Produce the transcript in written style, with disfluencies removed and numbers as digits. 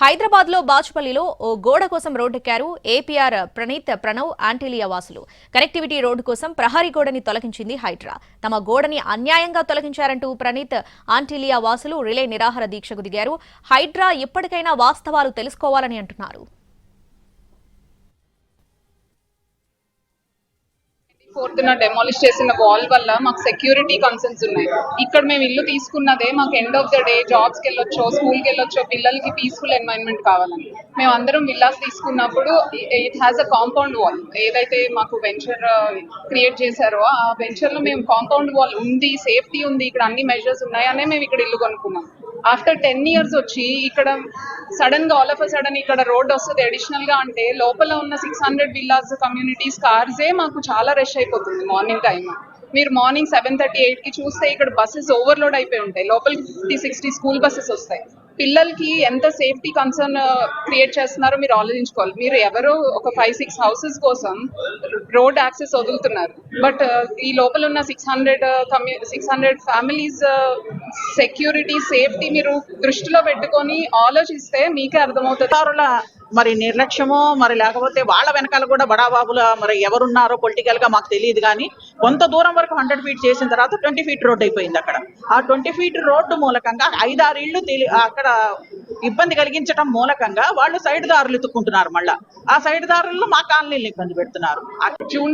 హైదరాబాద్ లో బాచుపల్లిలో ఓ గోడ కోసం రోడ్డెక్కారు ఏపీఆర్ ప్రణీత్ ప్రణవ్ ఆంటిలియా వాసులు. కనెక్టివిటీ రోడ్డు కోసం ప్రహరీ గోడని తొలగించింది హైడ్రా. తమ గోడని అన్యాయంగా తొలగించారంటూ ప్రణీత్ ఆంటిలియా వాసులు రిలే నిరాహార దీక్షకు దిగారు. హైడ్రా ఇప్పటికైనా వాస్తవాలు తెలుసుకోవాలని అంటున్నారు. ఫోర్త్న డెమాలిష్ చేసిన వాల్ వల్ల మాకు సెక్యూరిటీ కన్సర్న్స్ ఉన్నాయి. ఇక్కడ మేము ఇల్లు తీసుకున్నదే మాకు ఎండ్ ఆఫ్ ద డే జాబ్స్కి వెళ్ళొచ్చో, స్కూల్కి వెళ్ళొచ్చో, పిల్లలకి పీస్ఫుల్ ఎన్వైరన్మెంట్ కావాలని. మేము అందరం విల్లాస్ తీసుకున్నప్పుడు it has a compound wall. ఏదైతే మాకు వెంచర్ క్రియేట్ చేశారో ఆ వెంచర్ లో మేము కాంపౌండ్ వాల్ ఉంది, సేఫ్టీ ఉంది, ఇక్కడ అన్ని మెజర్స్ ఉన్నాయనే మేము ఇక్కడ ఇల్లు కొనుక్కున్నాం. ఆఫ్టర్ 10 years వచ్చి ఇక్కడ సడన్ గా ఆల్ ఆఫ్ అ సడన్ ఇక్కడ రోడ్ వస్తుంది అడిషనల్ గా అంటే లోపల ఉన్న 600 విల్లాస్ కమ్యూనిటీస్ కార్సే మాకు చాలా రష్ అయిపోతుంది మార్నింగ్ టైం. మీరు మార్నింగ్ 7:30, 8కి చూస్తే ఇక్కడ బస్సెస్ ఓవర్లోడ్ అయిపోయి ఉంటాయి. లోపలికి 50-60 స్కూల్ బస్సెస్ వస్తాయి. పిల్లలకి ఎంత సేఫ్టీ కన్సర్న్ క్రియేట్ చేస్తున్నారో మీరు ఆలోచించుకోవాలి. మీరు ఎవరో ఒక 5-6 హౌసెస్ కోసం రోడ్ యాక్సెస్ వదులుతున్నారు. బట్ ఈ లోపల ఉన్న 600 ఫ్యామిలీస్ సెక్యూరిటీ, సేఫ్టీ మీరు దృష్టిలో పెట్టుకొని ఆలోచిస్తే మీకే అర్థమవుతుంది. మరి నిర్లక్ష్యమో మరి లేకపోతే వాళ్ళ వెనకాల కూడా బడాబాబుల మరి ఎవరున్నారో పొలిటికల్ గా మాకు తెలియదు. కానీ కొంత దూరం వరకు 100 feet చేసిన తర్వాత 20 feet రోడ్ అయిపోయింది. అక్కడ ఆ 20 feet రోడ్డు మూలకంగా 5-6 ఇళ్ళు అక్కడ ఇబ్బంది కలిగించడం మూలకంగా వాళ్ళు సైడ్ దారులు ఎత్తుక్కుంటున్నారు. మళ్ళా ఆ సైడ్ దారుల్లో మా కాలనీలు ఇబ్బంది పెడుతున్నారు. జూన్